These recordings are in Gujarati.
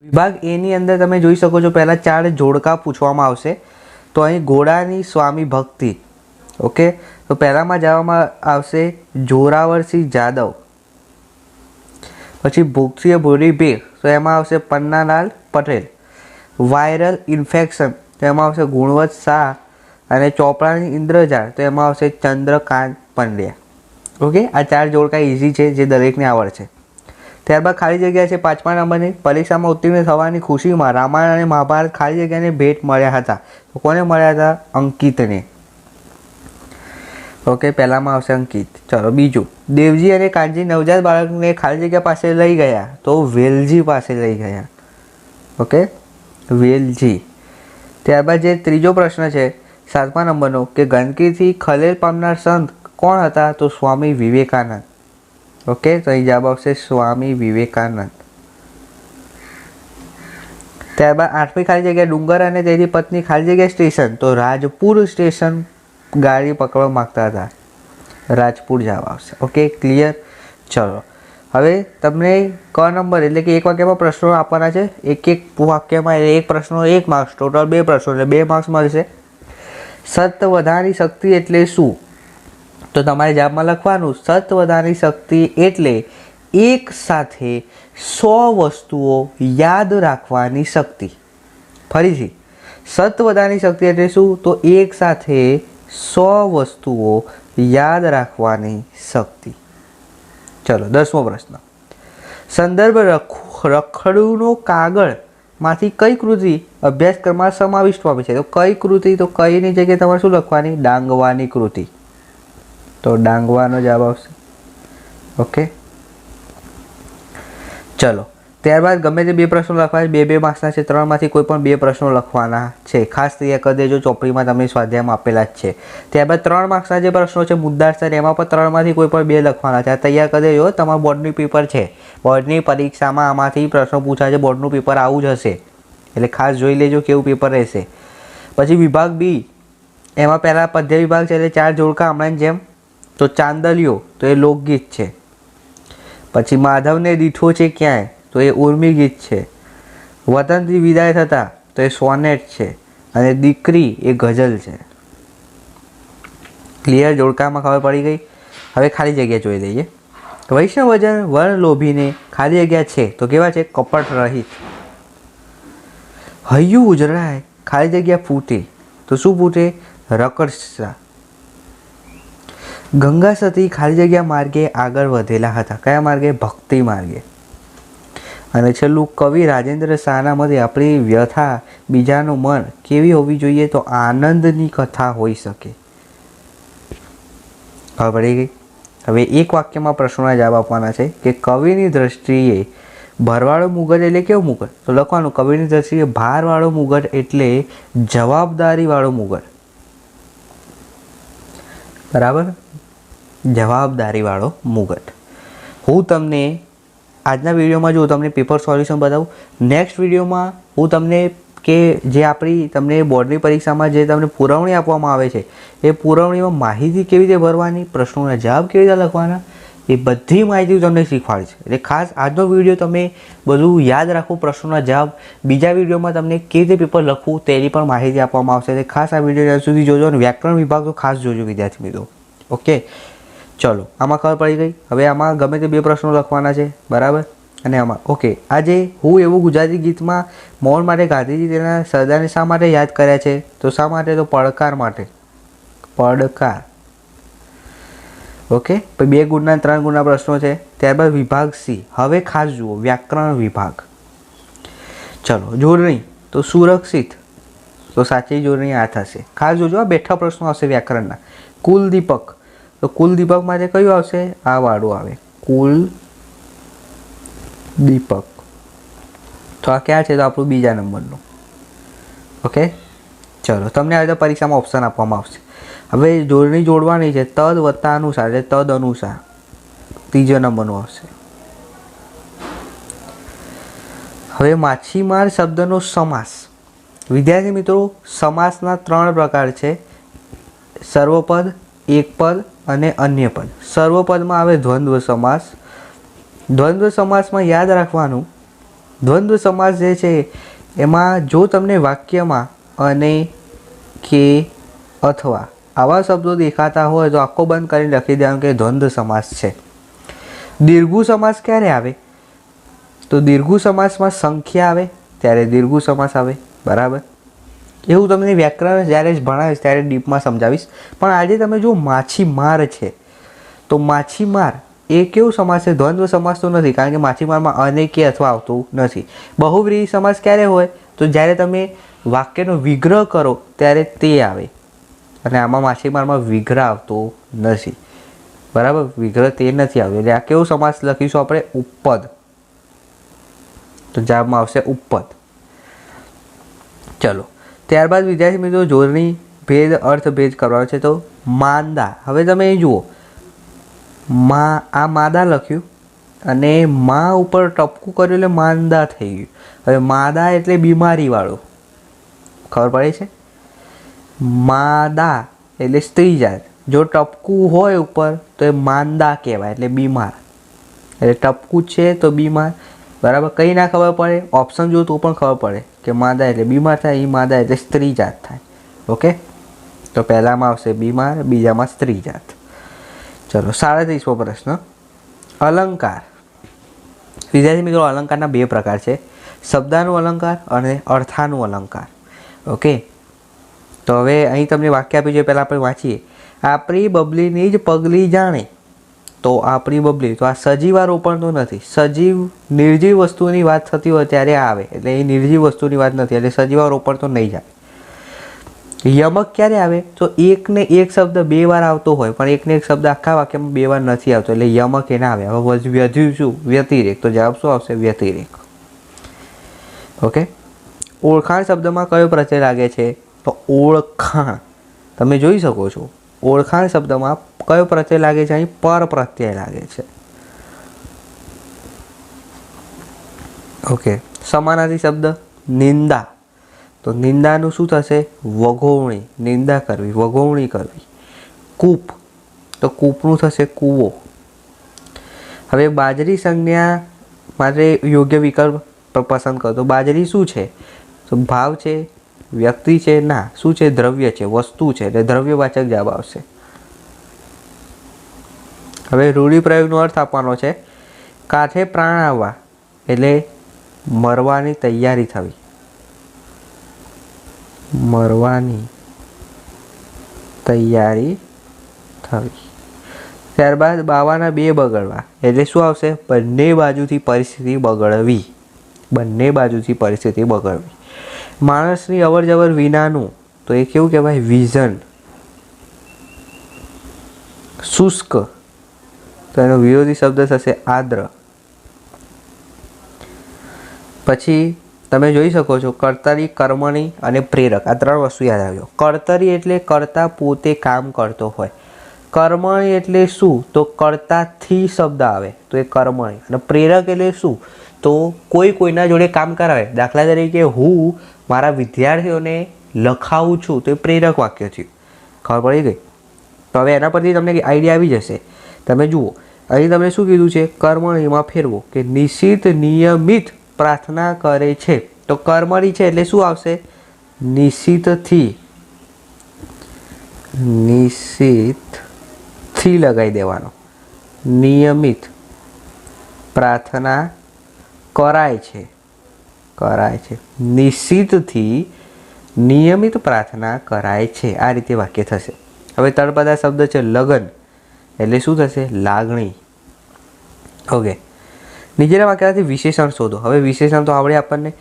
વિભાગ એ ની અંદર તમે જોઈ શકો છો પહેલા 4 જોડકા પૂછવામાં આવશે। તો અહીં ઘોડાની સ્વામી ભક્તિ, ઓકે, તો પહેલામાં જવામાં આવશે જોરાવરસિંહ જાદવ, પછી ભૂખસિંહ ભૂરીભીખ, તો એમાં આવશે પન્નાલાલ પટેલ, વાયરલ ઇન્ફેક્શન, તો એમાં આવશે ગુણવંત શાહ, અને ચોપડાની ઇન્દ્રજાળ, તો એમાં આવશે ચંદ્રકાંત પંડ્યા। ઓકે, આ 4 જોડકા ઇઝી છે જે દરેકને આવડશે। ત્યારબાદ ખાલી જગ્યા છે 5મા નંબરની, પરીક્ષામાં ઉત્તીર્ણ થવાની ખુશીમાં રામાયણ અને મહાભારત ખાલી જગ્યાને ભેટ મળ્યા હતા। તો કોને મળ્યા હતા? અંકિતને। ઓકે, પહેલામાં આવશે અંકિત। ચલો બીજું, દેવજી અને કાનજી નવજાત બાળકને ખાલી જગ્યા પાસે લઈ ગયા, તો વેલજી પાસે લઈ ગયા। ઓકે, વેલજી। ત્યારબાદ જે ત્રીજો પ્રશ્ન છે 7મા નંબરનો, કે ગંદકીથી ખલેલ પામનાર સંત કોણ હતા? તો સ્વામી વિવેકાનંદ। ઓકે, તો અહીં જવાબ આવશે સ્વામી વિવેકાનંદ। ત્યારબાદ 8મી ખાલી જગ્યા, ડુંગર અને તેની પત્ની ખાલી જગ્યા સ્ટેશન, તો રાજપુર સ્ટેશન ગાડી પકડવા માંગતા હતા, રાજપુર જવાબ આવશે। Okay, clear. ચલો હવે તમને ક નંબર એટલે કે એક વાક્યમાં પ્રશ્નો આપવાના છે, એક વાક્યમાં એક પ્રશ્નો 1 માર્ક્સ, ટોટલ 2 પ્રશ્નો એટલે 2 માર્ક્સ મળશે। સત વધારી શક્તિ એટલે શું? તો તમારે જવાબમાં લખવાનું, સત વધારી શક્તિ એટલે એક સાથે 100 વસ્તુઓ યાદ રાખવાની શક્તિ। ફરીથી, સત વધારી શક્તિ એટલે શું? તો એક સાથે 100 વસ્તુઓ યાદ રાખવાની શક્તિ। ચલો 10મો પ્રશ્ન, સંદર્ભ રખડુનો કાગળ માંથી કઈ કૃતિ અભ્યાસક્રમમાં સમાવિષ્ટ પામી છે? તો કઈ કૃતિ, તો કઈની જગ્યાએ તમારે શું લખવાની? ડાંગવાની કૃતિ, તો ડાંગવાનો જવાબ આવશે। ઓકે, ચલો ત્યારબાદ ગમે તે 2 પ્રશ્નો લખવાના, 2 માર્ક્સના છે, 3માંથી કોઈ પણ 2 પ્રશ્નો લખવાના છે, ખાસ તૈયાર કરી દેજો, ચોપડીમાં તમને સ્વાધ્યાયમાં આપેલા જ છે। ત્યારબાદ 3 માર્ક્સના જે પ્રશ્નો છે મુદ્દાસર, એમાં પણ 3માંથી કોઈ પણ 2 લખવાના છે, આ તૈયાર કરી દેજો। તમારું બોર્ડની પેપર છે, બોર્ડની પરીક્ષામાં આમાંથી પ્રશ્નો પૂછાય છે, બોર્ડનું પેપર આવું જ હશે, એટલે ખાસ જોઈ લેજો કેવું પેપર રહેશે। પછી વિભાગ બી, એમાં પહેલા પદ્ય વિભાગ છે એટલે 4 જોડકા હમણાંની જેમ, તો ચાંદલિયો, તો એ લોકગીત છે। પછી માધવને દીઠો છે ક્યાંય, તો એ ઉર્મી ગીત છે। વતનથી વિદાય થતા, તો એ સોનેટ છે, અને દીકરી એ ગઝલ છે। ક્લિયર, જોડકામાં ખબર પડી ગઈ। હવે ખાલી જગ્યા જોઈ લઈએ। વૈષ્ણવજન વર્ણ લોભીને ખાલી જગ્યા છે, તો કેવા છે? કપટ રહિત। હૈયું ઉજરાય ખાલી જગ્યા ફૂટે, તો શું ફૂટે? રકરસા। ગંગા સતી ખાલી જગ્યા માર્ગે આગળ વધેલા હતા, કયા માર્ગે? ભક્તિ માર્ગે। અને છેલ્લું, કવિ રાજેન્દ્ર શાહના મતે આપણી વ્યથા બીજાનું મન કેવી હોવી જોઈએ? તો આનંદની કથા હોઈ શકે। ખબર પડી ગઈ। હવે એક વાક્યમાં પ્રશ્નોના જવાબ આપવાના છે કે કવિની દ્રષ્ટિએ ભરવાળો મુગટ એટલે કેવું મુગટ? તો લખવાનું, કવિની દ્રષ્ટિએ ભારવાળો મુગટ એટલે જવાબદારીવાળો મુગટ। બરાબર, જવાબદારીવાળો મુગટ। હું તમને આજના વિડીયોમાં જો તમને પેપર સોલ્યુશન બતાવું, નેક્સ્ટ વિડીયોમાં હું તમને કે જે આપણી તમને બોર્ડની પરીક્ષામાં જે તમને પુરવણી આપવામાં આવે છે, એ પુરવણીમાં માહિતી કેવી રીતે ભરવાની, પ્રશ્નોના જવાબ કેવી રીતે લખવાના, એ બધી માહિતી તમને શીખવાડશે। એટલે ખાસ આજનો વિડીયો તમે બધું યાદ રાખો, પ્રશ્નોના જવાબ, બીજા વિડીયોમાં તમને કેવી રીતે પેપર લખવું તેની પણ માહિતી આપવામાં આવશે। એટલે ખાસ આ વિડીયો ત્યાં સુધી જોજો, અને વ્યાકરણ વિભાગ તો ખાસ જોજો વિદ્યાર્થી મિત્રો। ઓકે, ચલો આમાં ખબર પડી ગઈ। હવે આમાં ગમે તે 2 પ્રશ્નો લખવાના છે, બરાબર, અને આમાં ઓકે, આજે હું એવું ગુજરાતી ગીતમાં મૌન માટે ગાંધીજી તેના સરદારને શા માટે યાદ કર્યા છે? તો શા માટે? તો પડકાર માટે, પડકાર। ઓકે, 2 ગુણના 3 ગુણના પ્રશ્નો છે। ત્યારબાદ વિભાગ સી, હવે ખાસ જુઓ વ્યાકરણ વિભાગ। ચલો, જોડણી, તો સુરક્ષિત, તો સાચી જોડણી આ થશે। ખાસ જોજો, આ બેઠા પ્રશ્નો આવશે વ્યાકરણના। કુલદીપક, તો કુલદીપક માટે કયું આવશે? આ વાળું આવે, કુલ દીપક, તો આ ક્યાં છે? તો આપણું બીજા નંબરનું। ઓકે, ચલો તમને આવી રીતે પરીક્ષામાં ઓપ્શન આપવામાં આવશે। હવે જોડણી જોડવાની છે, તદ વત્તા અનુસાર, એટલે તદ અનુસાર, ત્રીજો નંબરનું આવશે। હવે માછીમાર શબ્દનો સમાસ, વિદ્યાર્થી મિત્રો સમાસના 3 પ્રકાર છે, સર્વપદ, એકપદ અને અન્ય પદ। સર્વપદમાં આવે દ્વંદ્વ સમાસ। દ્વંદ્વ સમાસમાં યાદ રાખવાનું દ્વંદ્વ સમાસ જે છે એમાં જો તમને વાક્યમાં અને, કે, અથવા આવા શબ્દો દેખાતા હોય તો આખો બંધ કરીને લખી દેવાનું કે દ્વંદ્વ સમાસ છે. દીર્ઘુ સમાસ ક્યારે આવે? તો દીર્ઘુ સમાસમાં સંખ્યા આવે ત્યારે દીર્ઘુ સમાસ આવે. બરાબર, એવું તમને વ્યાકરણ જ્યારે જ ભણાવીશ ત્યારે ડીપમાં સમજાવીશ. પણ આજે તમે જો માછીમાર છે તો માછીમાર એ કેવું સમાસ છે? દ્વંદ્વ સમાસ તો નથી, કારણ કે માછીમારમાં અને, કે, અથવા આવતું નથી. બહુવ્રીહી સમાસ ક્યારે હોય? તો જ્યારે તમે વાક્યનો વિગ્રહ કરો ત્યારે તે આવે, અને આમાં માછીમારમાં વિગ્રહ આવતો નથી. બરાબર, વિગ્રહ તે નથી આવ્યો, એટલે આ કેવો સમાસ લખીશું આપણે? ઉપપદ. તો જવાબમાં આવશે ઉપપદ. ચલો, ત્યારબાદ વિદ્યાર્થી મિત્રો જોડણી ભેદ અર્થ ભેદ કરવાનો છે. તો માંદા, હવે તમે એ જુઓ, આ માદા લખ્યું અને મા ઉપર ટપકું કર્યું એટલે માંદા થઈ ગયું. હવે માદા એટલે બીમારીવાળું, ખબર પડે છે? માદા એટલે સ્ત્રી જાત. જો ટપકું હોય ઉપર તો એ માંદા કહેવાય, એટલે બીમાર. એટલે ટપકું છે તો બીમાર. બરાબર, કંઈ ના ખબર પડે, ઓપ્શન જો તો પણ ખબર પડે કે માદા એટલે બીમાર થાય, એ માદા એટલે સ્ત્રી જાત થાય. ઓકે, તો પહેલામાં આવશે બીમાર, બીજામાં સ્ત્રી જાત. ચલો, 37મો પ્રશ્ન. અલંકાર. વિદ્યાર્થી મિત્રો, અલંકારના બે પ્રકાર છે, શબ્દાનું અલંકાર અને અર્થાનું અલંકાર. ઓકે, તો હવે અહીં તમને વાક્ય આપ્યું છે, પહેલાં આપણે વાંચીએ. આપણી બબલીની જ પગલી જાણે. તો આપણી બબલી, તો આ સજીવારોપણ તો નથી. સજીવ નિર્જીવ વસ્તુની વાત થતી હોય ત્યારે આવે, એટલે એ નિર્જીવ વસ્તુની વાત નથી, એટલે સજીવારોપણ તો નહીં જાય. યમક ક્યારે આવે? તો એકને એક શબ્દ બે વાર આવતો હોય, પણ એકને એક શબ્દ આખા વાક્યમાં બે વાર નથી આવતો, એટલે યમક એ ના આવે. હવે વધ્યું શું? વ્યતિરેક. તો જવાબ શું આવશે? વ્યતિરેક. ઓકે, ઓળખાણ શબ્દમાં કયો પ્રત્યય લાગે છે? તો ઓળખાણ. તમે જોઈ શકો છો, ઓળખાણ શબ્દમાં કયો પ્રત્યય લાગે છે? અહીં પર પ્રત્યય લાગે છે. ઓકે, સમાનાર્થી શબ્દ નિંદા. તો નિંદાનું શું થશે? વગોવણી. નિંદા કરવી, વગોવણી કરવી. કૂપ, તો કૂપનું થશે કૂવો. હવે બાજરી સંજ્ઞા માટે યોગ્ય વિકલ્પ પસંદ કરો. તો બાજરી શું છે? તો ભાવ છે, વ્યક્તિ છે? ના. શું છે? દ્રવ્ય છે, વસ્તુ છે, એટલે દ્રવ્યવાચક જવાબ આવશે. હવે રૂઢિપ્રયોગનો અર્થ આપવાનો છે. કાંઠે પ્રાણ આવવા એટલે મરવાની તૈયારી થવી. મરવાની તૈયારી થવી. ત્યારબાદ બાવાના બે બગડવા એટલે શું આવશે? બંને બાજુથી પરિસ્થિતિ બગડવી. બંને બાજુથી પરિસ્થિતિ બગડવી. માણસની અવર જવર વિનાનું, તો એ કેવું કહેવાય? વિઝન. શુષ્ક, તો એનો વિરોધી શબ્દ થશે આદ્ર. પછી તમે જોઈ શકો છો કર્તરી, કર્મણી અને પ્રેરક, આ ત્રણ વસ્તુ યાદ આવજો. કર્તરી એટલે કર્તા પોતે કામ કરતો હોય. કર્મણી એટલે શું? તો કર્તાથી શબ્દ આવે તો એ કર્મણી. અને પ્રેરક એટલે શું? તો કોઈના જોડે કામ કરાવે. દાખલા તરીકે હું મારા વિદ્યાર્થીઓને લખાવું છું તો એ પ્રેરક વાક્ય થયું. ખબર પડી ગઈ? તો હવે એના પરથી તમને આઈડિયા આવી જશે. તમે જુઓ, અહીં તમને શું કીધું છે? કર્મણીમાં ફેરવો કે નિશ્ચિત નિયમિત પ્રાર્થના કરે છે. તો કર્મણી છે એટલે શું આવશે? નિશ્ચિતથી. નિશ્ચિતથી લગાવી દેવાનો. નિયમિત પ્રાર્થના કરાય છે. કરાય છે. નિશ્ચિતથી નિયમિત પ્રાર્થના કરાય છે. આ રીતે વાક્ય થશે. હવે તળપદા શબ્દ છે લગન, એટલે શું થશે? લાગણી. ઓકે, નીચેના વાક્યમાંથી વિશેષણ શોધો. હવે વિશેષણ તો આવડે આપણને.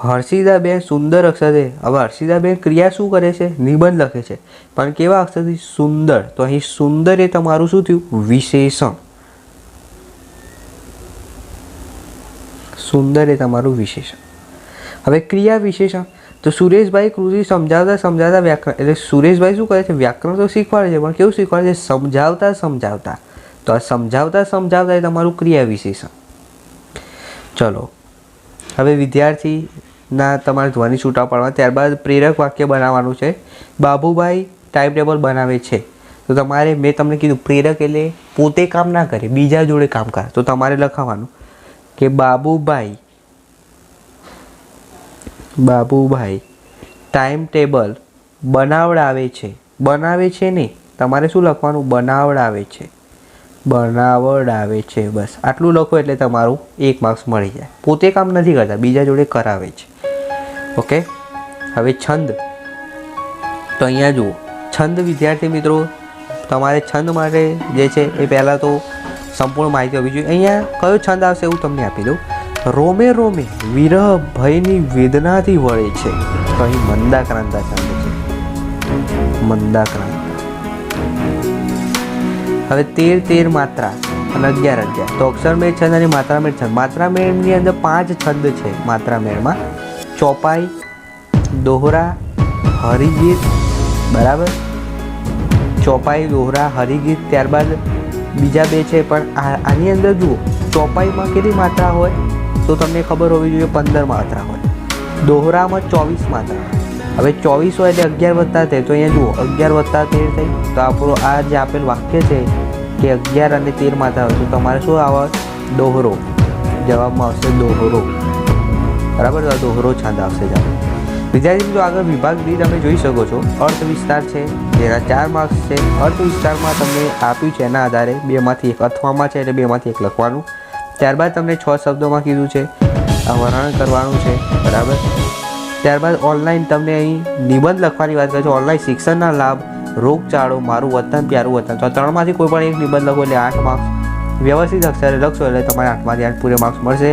હર્ષિદાબેન સુંદર અક્ષરે. હવે હર્ષિદાબેન ક્રિયા શું કરે છે? નિબંધ લખે છે, પણ કેવા અક્ષરથી? સુંદર. તો અહીં સુંદર એ તમારું શું થયું? વિશેષણ. સુંદર એ તમારું વિશેષણ. હવે ક્રિયા વિશેષણ. તો સુરેશભાઈ કૃતિ સમજાવતા વ્યાકરણ, એટલે સુરેશભાઈ શું કરે છે? વ્યાકરણ તો શીખવાડે છે, પણ કેવું શીખવાડે છે? સમજાવતા. તો આ સમજાવતા એ તમારું ક્રિયા વિશેષણ. ચલો, હવે વિદ્યાર્થીના તમારે ધ્વનિ છૂટા પાડવા. ત્યારબાદ પ્રેરક વાક્ય બનાવવાનું છે. બાબુભાઈ ટાઈમ ટેબલ બનાવે છે. તો તમારે, મેં તમને કીધું પ્રેરક એટલે પોતે કામ ના કરે, બીજા જોડે કામ કરે. તો તમારે લખાવાનું કે બાબુભાઈ બાબુભાઈ ટાઈમ ટેબલ બનાવડાવે છે. બનાવે છે નહીં, તમારે શું લખવાનું? બનાવડાવે છે. બનાવડાવે છે, બસ આટલું લખો એટલે તમારું 1 માર્ક્સ મળી જાય. પોતે કામ નથી કરતા, બીજા જોડે કરાવે છે. ઓકે, હવે છંદ. તો અહીંયા જુઓ, છંદ વિદ્યાર્થી મિત્રો, તમારે છંદ માટે જે છે એ પહેલાં તો સંપૂર્ણ માહિતી હોવી જોઈએ. અહીંયા કયો છંદ આવશે એવું તમને આપી દઉં. રોમે રોમે વિરહ ભયની વેદનાથી વળે છે. તો અહીં મંદાક્રાંતા છંદ છે. મંદાક્રાંતા. હવે 13 માત્રા અને 11. તો અક્ષરમેળ છંદ અને માત્રામેળ છંદ. માત્રામેળની અંદર 5 છંદ છે. માત્રામેળમાં ચોપાઈ, દોહરા, હરિગીત, બરાબર, ચોપાઈ, દોહરા, હરિગીત. ત્યારબાદ બીજા 2 છે, પણ આની અંદર જુઓ, ચોપાઈમાં કેટલી માત્રા હોય તો તમને ખબર હોવી જોઈએ, 15 માત્રા હોય. દોહરામાં 24 માત્રા. હવે 24 હોય એટલે 11 વત્તા 13. તો અહીંયા જુઓ, 11 વત્તા 13 થઈ. તો આપણું આ જે આપેલ વાક્ય છે કે 11 અને 13 માત્રા હોય, તો તમારે શું આવે? દોહરો. જવાબમાં આવશે દોહરો. બરાબર, તો દોહરો છંદ આવશે. વિદ્યાર્થી મિત્રો, આગળ વિભાગ બી તમે જોઈ શકો છો. અર્થ વિસ્તાર છે, જેના 4 માર્ક્સ છે. અર્થ વિસ્તારમાં તમને આપ્યું છે, એના આધારે 2માંથી 1 અથવામાં છે એટલે 2માંથી 1 લખવાનું. ત્યારબાદ તમને 6 શબ્દોમાં કીધું છે, આ વર્ણન કરવાનું છે. બરાબર. ત્યારબાદ ઓનલાઈન તમને અહીં નિબંધ લખવાની વાત કરે છે. ઓનલાઈન શિક્ષણના લાભ, રોગચાળો, મારું વતન પ્યારું વતન. તો 3માંથી કોઈ પણ એક નિબંધ લખો એટલે 8 માર્ક્સ. વ્યવસ્થિત અક્ષરે લખશો એટલે તમારે 8માંથી 8 પૂરે માર્ક્સ મળશે.